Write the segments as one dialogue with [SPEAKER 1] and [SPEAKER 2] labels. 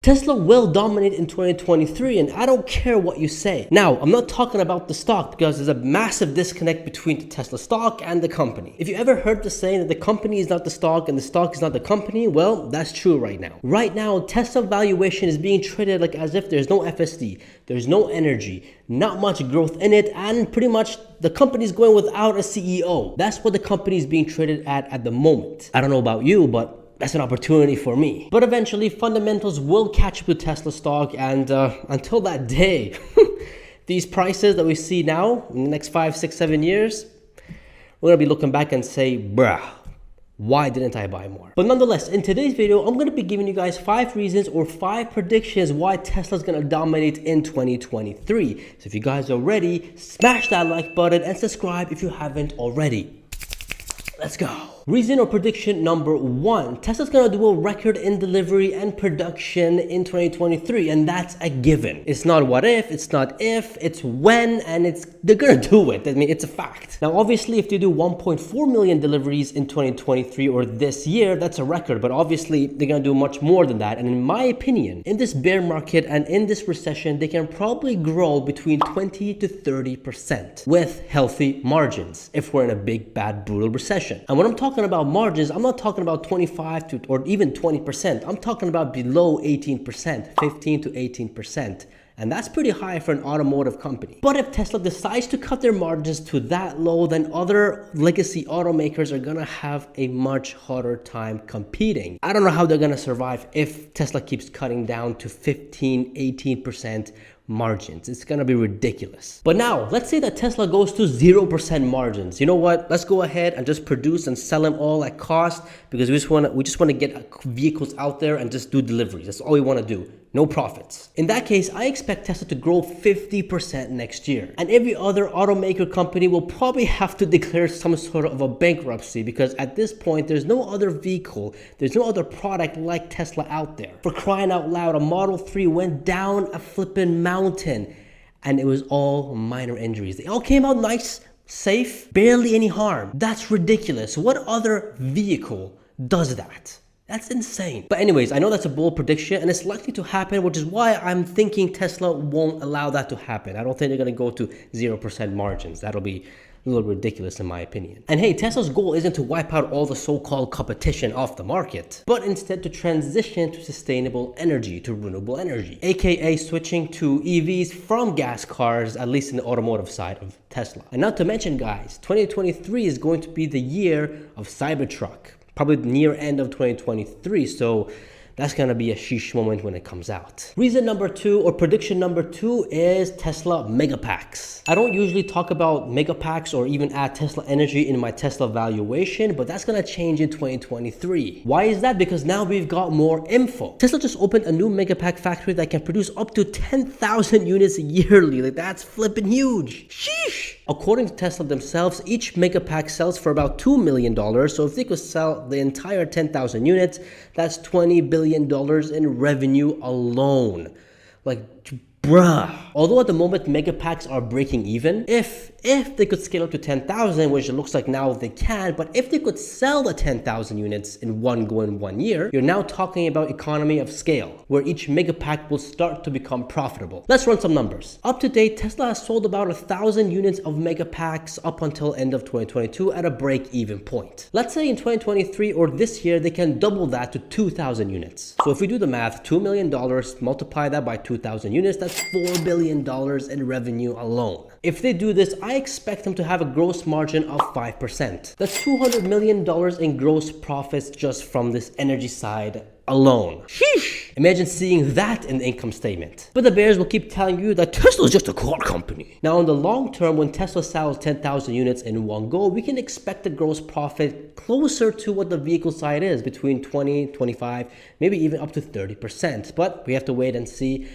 [SPEAKER 1] Tesla will dominate in 2023, and I don't care what you say. Now, I'm not talking about the stock because there's a massive disconnect between the Tesla stock and the company. If you ever heard the saying that the company is not the stock and the stock is not the company, well, that's true right now. Right now, Tesla valuation is being treated like as if there's no FSD, there's no energy, not much growth in it, and pretty much the company's going without a CEO. That's what the company is being traded at the moment. I don't know about you, but that's an opportunity for me. But eventually, fundamentals will catch up to Tesla stock, and until that day, these prices that we see now in the next 5, 6, 7 years, we're gonna be looking back and say, bruh, why didn't I buy more? But nonetheless, in today's video, I'm gonna be giving you guys 5 reasons or 5 predictions why Tesla's gonna dominate in 2023. So if you guys are ready, smash that like button and subscribe if you haven't already. Let's go. Reason or prediction number 1, Tesla's gonna do a record in delivery and production in 2023, and that's a given. It's not what if, it's not if, it's when, and they're gonna do it. I mean, it's a fact. Now, obviously, if they do 1.4 million deliveries in 2023 or this year, that's a record, but obviously, they're gonna do much more than that. And in my opinion, in this bear market and in this recession, they can probably grow between 20 to 30% with healthy margins if we're in a big, bad, brutal recession. And when I'm talking about margins, I'm not talking about 25 to or even 20%. I'm talking about below 18%, 15 to 18%. And that's pretty high for an automotive company. But if Tesla decides to cut their margins to that low, then other legacy automakers are gonna have a much harder time competing. I don't know how they're gonna survive if Tesla keeps cutting down to 15, 18% margins. It's gonna be ridiculous. But now, let's say that Tesla goes to 0% margins. You know what? Let's go ahead and just produce and sell them all at cost, because we just wanna get vehicles out there and just do deliveries. That's all we wanna do. No profits. In that case, I expect Tesla to grow 50% next year. And every other automaker company will probably have to declare some sort of a bankruptcy, because at this point, there's no other vehicle, there's no other product like Tesla out there. For crying out loud, a Model 3 went down a flippin' mountain, and it was all minor injuries. They all came out nice, safe, barely any harm. That's ridiculous. What other vehicle does that? That's insane. But anyways, I know that's a bold prediction and it's likely to happen, which is why I'm thinking Tesla won't allow that to happen. I don't think they're gonna go to 0% margins. That'll be a little ridiculous in my opinion. And hey, Tesla's goal isn't to wipe out all the so-called competition off the market, but instead to transition to sustainable energy, to renewable energy, aka switching to EVs from gas cars, at least in the automotive side of Tesla. And not to mention, guys, 2023 is going to be the year of Cybertruck. Probably near end of 2023, so that's gonna be a sheesh moment when it comes out. Reason number 2 or prediction number 2 is Tesla Megapacks. I don't usually talk about Megapacks or even add Tesla energy in my Tesla valuation, but that's gonna change in 2023. Why is that? Because now we've got more info. Tesla just opened a new Megapack factory that can produce up to 10,000 units yearly. Like, that's flipping huge. Sheesh. According to Tesla themselves, each Megapack sells for about $2 million. So if they could sell the entire 10,000 units, that's $20 billion in revenue alone. Like, bruh. Although at the moment Megapacks are breaking even, if they could scale up to 10,000, which it looks like now they can, but if they could sell the 10,000 units in one year, you're now talking about economy of scale, where each Megapack will start to become profitable. Let's run some numbers. Up to date, Tesla has sold about 1,000 units of Megapacks up until end of 2022 at a break-even point. Let's say in 2023 or this year, they can double that to 2,000 units. So if we do the math, $2 million, multiply that by 2,000 units, that's $4 billion in revenue alone. If they do this, I expect them to have a gross margin of 5%. That's $200 million in gross profits just from this energy side alone. Sheesh! Imagine seeing that in the income statement. But the bears will keep telling you that Tesla is just a car company. Now, in the long term, when Tesla sells 10,000 units in one go, we can expect a gross profit closer to what the vehicle side is, between 20, 25, maybe even up to 30%. But we have to wait and see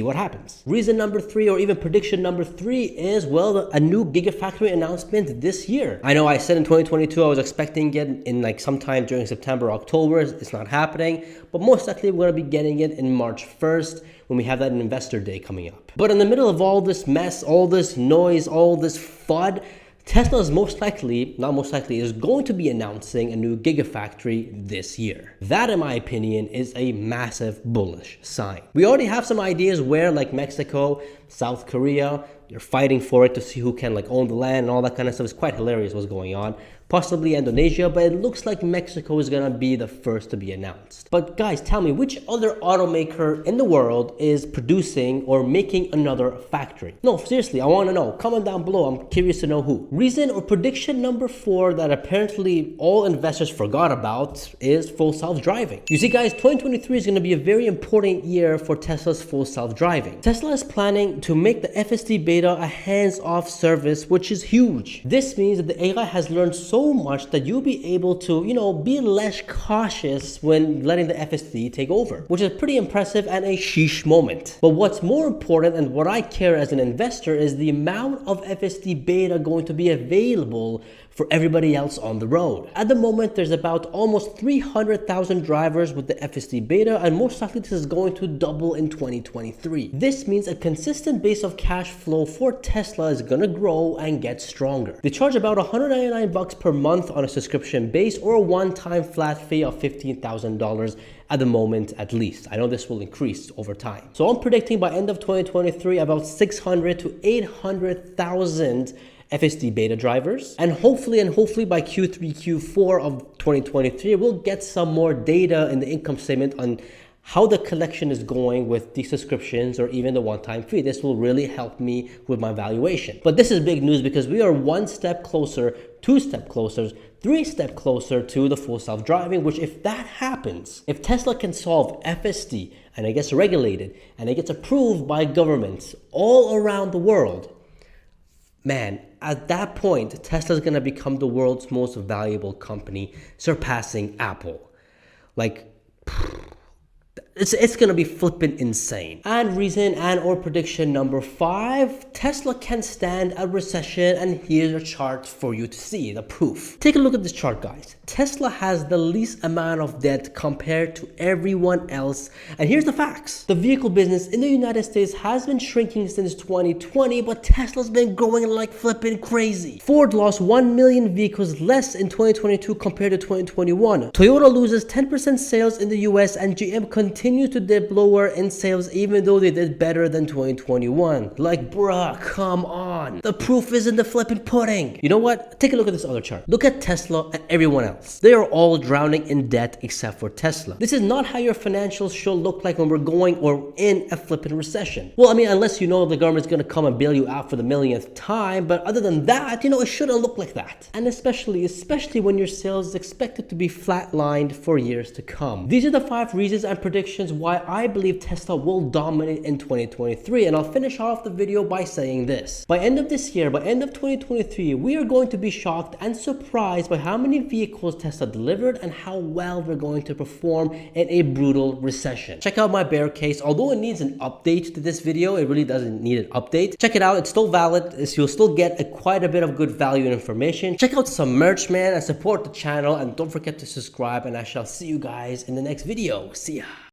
[SPEAKER 1] what happens. Reason number 3, or even prediction number 3, is, well, a new Gigafactory announcement this year. I know I said in 2022 I was expecting it in like sometime during September, October. It's not happening, but most likely we're gonna be getting it in March 1st when we have that investor day coming up. But in the middle of all this mess, all this noise, all this FUD, Tesla is is going to be announcing a new gigafactory this year. That, in my opinion, is a massive bullish sign. We already have some ideas where, like Mexico, South Korea, they're fighting for it to see who can own the land and all that kind of stuff. It's quite hilarious what's going on. Possibly Indonesia, but it looks like Mexico is gonna be the first to be announced. But guys, tell me, which other automaker in the world is producing or making another factory? No, seriously, I wanna know. Comment down below, I'm curious to know who. Reason or prediction number 4 that apparently all investors forgot about is full self-driving. You see guys, 2023 is gonna be a very important year for Tesla's full self-driving. Tesla is planning to make the FSD beta a hands-off service, which is huge. This means that the AI has learned so much that you'll be able to, be less cautious when letting the FSD take over, which is pretty impressive and a sheesh moment. But what's more important and what I care as an investor is the amount of FSD beta going to be available for everybody else on the road. At the moment, there's about almost 300,000 drivers with the FSD beta, and most likely this is going to double in 2023. This means a consistent base of cash flow for Tesla is gonna grow and get stronger. They charge about $199 per month on a subscription base, or a one-time flat fee of $15,000 at the moment at least. I know this will increase over time. So I'm predicting by end of 2023 about 600 to 800,000 FSD beta drivers, and hopefully by Q3, Q4 of 2023, we'll get some more data in the income statement on how the collection is going with the subscriptions or even the one-time fee. This will really help me with my valuation. But this is big news because we are one step closer, two step closer, three step closer to the full self-driving, which if that happens, if Tesla can solve FSD and it gets regulated and it gets approved by governments all around the world, man, at that point, Tesla is going to become the world's most valuable company, surpassing Apple. It's going to be flipping insane. And reason and or prediction number 5, Tesla can stand a recession, and here's a chart for you to see the proof. Take a look at this chart, guys. Tesla has the least amount of debt compared to everyone else. And here's the facts. The vehicle business in the United States has been shrinking since 2020, but Tesla's been growing like flipping crazy. Ford lost 1 million vehicles less in 2022 compared to 2021. Toyota loses 10% sales in the US, and GM continues to dip lower in sales even though they did better than 2021. Bruh, come on. The proof is in the flipping pudding. You know what? Take a look at this other chart. Look at Tesla and everyone else. They are all drowning in debt except for Tesla. This is not how your financials should look like when we're going or in a flipping recession. Well, I mean, unless you know the government's gonna come and bail you out for the millionth time, but other than that, it shouldn't look like that. And especially when your sales is expected to be flatlined for years to come. These are the 5 reasons and predictions why I believe Tesla will dominate in 2023, and I'll finish off the video by saying this. By end of this year, by end of 2023, we are going to be shocked and surprised by how many vehicles Tesla delivered and how well we're going to perform in a brutal recession. Check out my bear case. Although it needs an update to this video, it really doesn't need an update. Check it out, it's still valid. You'll still get quite a bit of good value and information. Check out some merch, man, and support the channel, and don't forget to subscribe, and I shall see you guys in the next video. See ya.